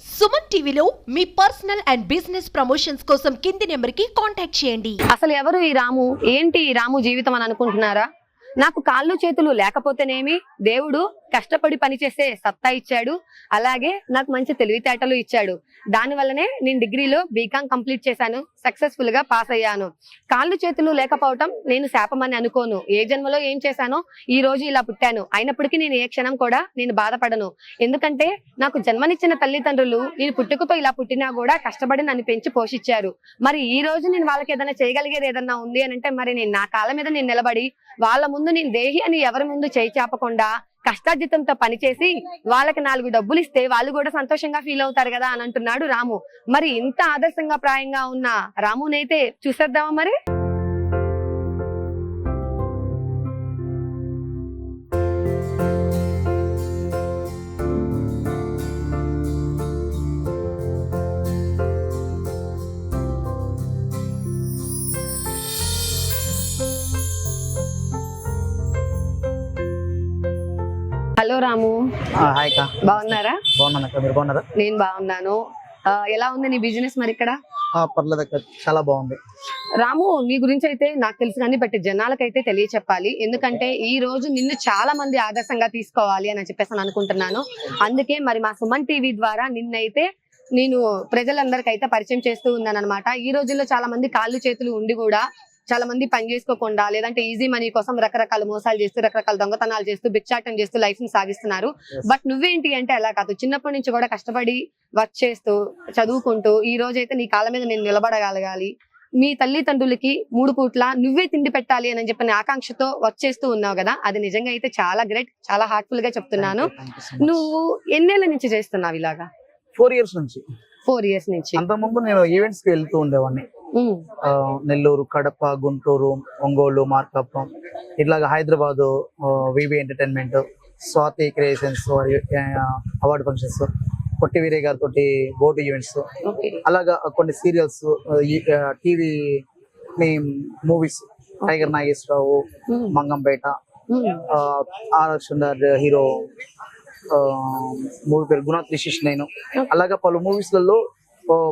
సుమన్ టీవీలో మీ personal and business promotions కోసం కింది నెంబర్కి కాంటాక్ట్ చేయండి. అసలు ఎవరు ఈ రాము? ఏంటి ఈ రాము జీవితం అని అనుకుంటున్నారా? నాకు కాళ్ళు చేతులు లేకపోతేనేమి దేవుడు కష్టపడి పనిచేసే సత్తా ఇచ్చాడు, అలాగే నాకు మంచి తెలివితేటలు ఇచ్చాడు. దాని వల్లనే నేను డిగ్రీలో బీకాం కంప్లీట్ చేశాను, సక్సెస్ఫుల్ గా పాస్ అయ్యాను. కాళ్ళు చేతులు లేకపోవటం నేను శాపమని అనుకోను. ఏ జన్మలో ఏం చేశానో ఈ రోజు ఇలా పుట్టాను. అయినప్పటికీ నేను ఏ క్షణం కూడా నేను బాధపడను. ఎందుకంటే నాకు జన్మనిచ్చిన తల్లిదండ్రులు నేను పుట్టుకతో ఇలా పుట్టినా కూడా కష్టపడి నన్ను పెంచి పోషించారు. మరి ఈ రోజు నేను వాళ్ళకి ఏదైనా చేయగలిగేది ఏదన్నా ఉంది అని అంటే మరి నేను నా కాళ్ళ మీద నేను నిలబడి వాళ్ళ ముందు నేను దేహి అని ఎవరి ముందు చేయి చాపకుండా కష్టార్జితంతో పనిచేసి వాళ్ళకి 4 డబ్బులు ఇస్తే వాళ్ళు కూడా సంతోషంగా ఫీల్ అవుతారు కదా అని అంటున్నాడు రాము. మరి ఇంత ఆదర్శంగా ప్రాయంగా ఉన్న రామునైతే చూసేద్దామా మరి? హలో రాము, హాయ్ అక్క. బాగున్నారా? బాగున్నాను అక్క, మీరు బాగున్నారా? నేను బాగున్నాను. ఎలా ఉంది నీ బిజినెస్ మరి ఇక్కడ? పర్లేదు అక్క, చాలా బాగుంది. రాము, నీ గురించి అయితే నాకు తెలుసు కానీ బట్ జనాలకైతే తెలియచెప్పాలి. ఎందుకంటే ఈ రోజు నిన్ను చాలా మంది ఆదర్శంగా తీసుకోవాలి అని చెప్పేసి అనుకుంటున్నాను. అందుకే మరి మా సుమన్ టీవీ ద్వారా నిన్నైతే నేను ప్రజలందరికైతే పరిచయం చేస్తూ ఉన్నాను అనమాట. ఈ రోజుల్లో చాలా మంది కాళ్ళు చేతులు ఉండి కూడా చాలా మంది పని చేసుకోకుండా లేదంటే ఈజీ మనీ కోసం రకరకాల మోసాలు చేస్తూ రకరకాల దొంగతనాలు చేస్తూ భిక్షాటం చేస్తూ లైఫ్ ని సాగిస్తున్నారు. బట్ నువ్వేంటి అంటే అలా కాదు, చిన్నప్పటి నుంచి కూడా కష్టపడి వర్క్ చేస్తూ చదువుకుంటూ ఈ రోజు అయితే నీ కాళ్ళ మీద నేను నిలబడగలగాలి, మీ తల్లిదండ్రులకి 3 పూట్ల నువ్వే తిండి పెట్టాలి అని చెప్పిన ఆకాంక్షతో వర్క్ చేస్తూ ఉన్నావు కదా, అది నిజంగా అయితే చాలా గ్రేట్, చాలా హార్ట్ఫుల్ గా చెప్తున్నాను. నువ్వు ఎన్నేళ్ల నుంచి చేస్తున్నావు ఇలాగా? 4 years నుంచి. 4 years నుంచి. అంతకుముందు నేను ఈవెంట్స్ కి వెళ్తూ ఉండేవాడిని. నెల్లూరు, కడప, గుంటూరు, ఒంగోలు, మార్కాపురం, ఇట్లాగా Hyderabad VB entertainment, Swathi creations award functions, పొట్టి వీరే గారితో బోర్డు ఈవెంట్స్, అలాగా కొన్ని serials, TV movies, tiger Nageswararao, Mangampeta, R Sundar hero movie పేరు గుణ త్రిశిష్ నేను, అలాగా పలు మూవీస్లలో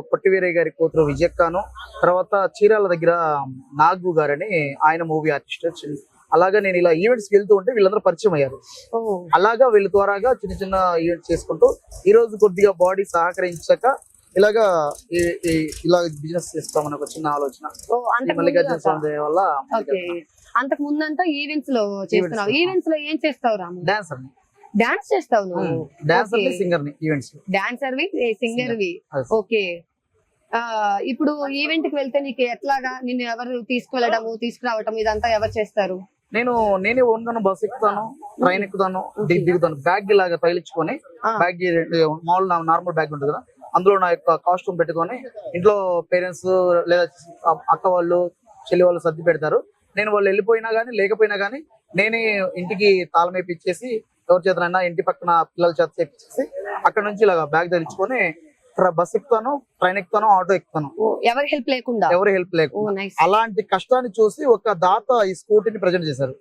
పొట్టి వీరయ్య గారి కూతురు విజయక్కను, తర్వాత చీరాల దగ్గర నాగు గారని ఆయన మూవీ ఆర్టిస్ట్. అలాగా నేను ఇలా ఈవెంట్స్ కి వెళ్తూ ఉంటే వీళ్ళందరూ పరిచయం అయ్యారు. అలాగా వీళ్ళ ద్వారాగా చిన్న చిన్న ఈవెంట్స్ చేసుకుంటూ ఈ రోజు కొద్దిగా బాడీ సహకరించాక ఇలాగా ఇలా బిజినెస్ చేస్తామని ఒక చిన్న ఆలోచన వల్ల. అంతకు ముందంతా ఈవెంట్స్ లో చేస్తున్నావు. ఈవెంట్స్ లో ఏం చేస్తావు రాము? డాన్సర్. డాన్స్ చేస్తావు నువ్వు? డాన్సర్ వి, సింగర్ ని. ఈవెంట్స్ డాన్సర్ వి, సింగర్ వి. ఓకే. ఇప్పుడు ఈవెంట్ కి వెళ్తే నీకు ఎట్లాగా నిన్ను ఎవరు తీసుకువెళ్ళడము తీసుకురావటం ఇదంతా ఎవరు చేస్తారు? నేనే ఓన్ గాను బస్ ఎక్కుతాను, ట్రైన్ ఎక్కుతాను, దిగుతాను. బ్యాగ్ లాగా తగిలించుకొని, బ్యాగ్ మామూలు నార్మల్ బ్యాగ్ ఉంటుంది కదా, అందులో నా యొక్క కాస్ట్యూమ్ పెట్టుకొని ఇంట్లో పేరెంట్స్ లేదా అక్క వాళ్ళు, చెల్లి వాళ్ళు సర్ది పెడతారు. నేను వాళ్ళు వెళ్ళిపోయినా గానీ లేకపోయినా గానీ నేనే ఇంటికి తాళం వేపిచ్చేసి ఎవరి చేతనైనా ఇంటి పక్కన పిల్లల చేత చేపించేసి అక్కడ నుంచి ఇలాగా బ్యాగ్ ధరించుకొని బస్ ఎక్కుతాను, ట్రైన్ ఎక్కుతాను, ఆటో ఎక్కుతాను. ఎవరి హెల్ప్ లేకుండా? అలాంటి కష్టాన్ని చూసి ఒక దాత ఈ స్కూటీని ప్రజెంట్ చేశారు.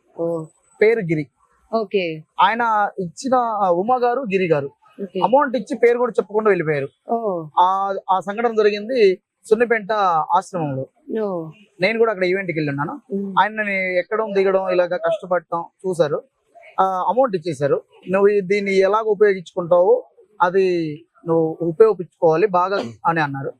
పేరు గిరి. ఓకే. ఆయన ఇచ్చిన ఉమా గారు, గిరి గారు అమౌంట్ ఇచ్చి పేరు కూడా చెప్పకుండా వెళ్ళిపోయారు. ఆ సంఘటన జరిగింది సున్నిపెంట ఆశ్రమంలో. నేను కూడా అక్కడ ఈవెంట్కి వెళ్ళి ఉన్నాను. ఆయన ఎక్కడం దిగడం ఇలాగా కష్టపడటం చూసారు. అమౌంట్ ఇచ్చేసారు. నువ్వు దీన్ని ఎలాగ ఉపయోగించుకుంటావో అది నువ్వు ఉపయోగించుకోవాలి బాగా అని అన్నారు.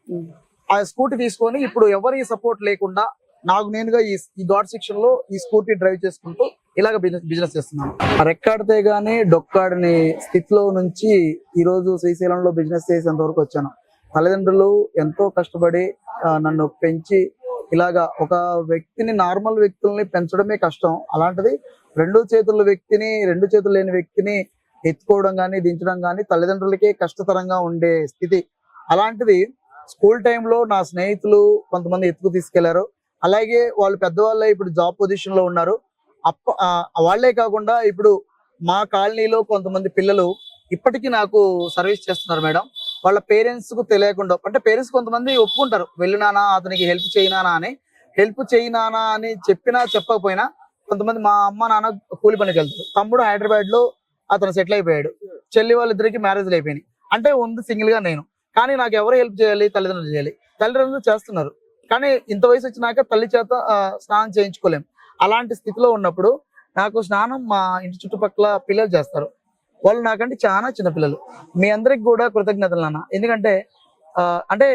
ఆ స్కూటీ తీసుకొని ఇప్పుడు ఎవరి సపోర్ట్ లేకుండా నాకు నేనుగా ఈ గాడ్ సెక్షన్ లో ఈ స్కూటీ డ్రైవ్ చేసుకుంటూ ఇలాగ బిజినెస్ చేస్తున్నాను. రెక్కాడితే గానీ డొక్కాడని స్థితిలో నుంచి ఈ రోజు శ్రీశైలంలో బిజినెస్ చేసేంత వరకు వచ్చాను. తల్లిదండ్రులు ఎంతో కష్టపడి నన్ను పెంచి ఇలాగా ఒక వ్యక్తిని, నార్మల్ వ్యక్తుల్ని పెంచడమే కష్టం. అలాంటిది 2 చేతుల వ్యక్తిని, 2 చేతులు లేని వ్యక్తిని ఎత్తుకోవడం కానీ దించడం కానీ తల్లిదండ్రులకే కష్టతరంగా ఉండే స్థితి. అలాంటిది స్కూల్ టైంలో నా స్నేహితులు కొంతమంది ఎత్తుకు తీసుకెళ్లారు. అలాగే వాళ్ళు పెద్దవాళ్ళే ఇప్పుడు జాబ్ పొజిషన్ లో ఉన్నారు. వాళ్లే కాకుండా ఇప్పుడు మా కాలనీలో కొంతమంది పిల్లలు ఇప్పటికీ నాకు సర్వీస్ చేస్తున్నారు మేడం. వాళ్ళ పేరెంట్స్ కు తెలియకుండా, అంటే పేరెంట్స్ కొంతమంది ఒప్పుకుంటారు, వెళ్ళినానా అతనికి హెల్ప్ చేయనానా అని చెప్పినా చెప్పకపోయినా కొంతమంది మా అమ్మ నాన్న కూలి పనికి వెళ్తారు. తమ్ముడు హైదరాబాద్ లో అతను సెటిల్ అయిపోయాడు. చెల్లి వాళ్ళిద్దరికి మ్యారేజ్లు అయిపోయినాయి. అంటే ఉంది సింగిల్ గా నేను. కానీ నాకు ఎవరు హెల్ప్ చేయాలి? తల్లిదండ్రులు చేయాలి. తల్లిదండ్రులు చేస్తున్నారు, కానీ ఇంత వయసు వచ్చినాక తల్లి చేత స్నానం చేయించుకోలేం. అలాంటి స్థితిలో ఉన్నప్పుడు నాకు స్నానం మా ఇంటి చుట్టుపక్కల పిల్లలు చేస్తారు. వాళ్ళు నాకంటే చాలా చిన్న పిల్లలు. మీ అందరికి కూడా కృతజ్ఞతలు నాన్న. ఎందుకంటే అంటే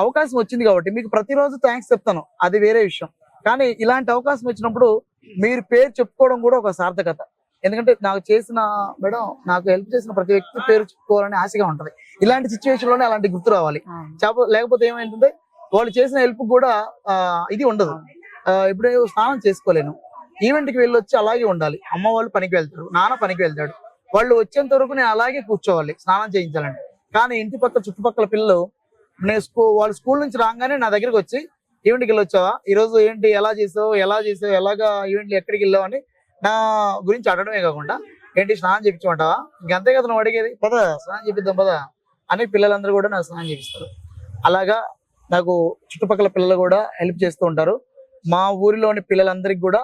అవకాశం వచ్చింది కాబట్టి మీకు ప్రతిరోజు థ్యాంక్స్ చెప్తాను, అది వేరే విషయం. కానీ ఇలాంటి అవకాశం వచ్చినప్పుడు మీరు పేరు చెప్పుకోవడం కూడా ఒక సార్థకత. ఎందుకంటే నాకు హెల్ప్ చేసిన ప్రతి వ్యక్తి పేరు చెప్పుకోవాలని ఆశగా ఉంటది. ఇలాంటి సిచ్యువేషన్ లోనే అలాంటి గుర్తు రావాలి. లేకపోతే ఏమైందంటే వాళ్ళు చేసిన హెల్ప్ కూడా ఇది ఉండదు. ఇప్పుడు స్నానం చేసుకోలేను, ఈవెంట్ కి వెళ్ళొచ్చి అలాగే ఉండాలి. అమ్మ వాళ్ళు పనికి వెళ్తారు, నాన్న పనికి వెళ్తాడు, వాళ్ళు వచ్చేంత వరకు నేను అలాగే కూర్చోవాలి స్నానం చేయించాలండి. కానీ ఇంటి పక్కల చుట్టుపక్కల పిల్లలు వాళ్ళు స్కూల్ నుంచి రాగానే నా దగ్గరికి వచ్చి ఈవెంట్కి వెళ్ళొచ్చావా, ఈ రోజు ఏంటి, ఎలా చేసావు, ఎలాగా ఈవెంట్లు ఎక్కడికి వెళ్ళావు అని నా గురించి అడగడమే కాకుండా ఏంటి స్నానం చేయించమంటావా, ఇంకంతే కదా నువ్వు అడిగేది, పద స్నానం చేపిద్దాం పద అని పిల్లలందరూ కూడా నాకు స్నానం చేపిస్తారు. అలాగా నాకు చుట్టుపక్కల పిల్లలు కూడా హెల్ప్ చేస్తూ ఉంటారు. మా ఊరిలోని పిల్లలందరికీ కూడా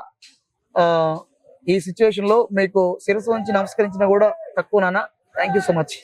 ఈ సిచ్యువేషన్ లో మీకు శిరస్సు వంచి నమస్కరించినా కూడా తక్కువ నాన్న. Thank you so much.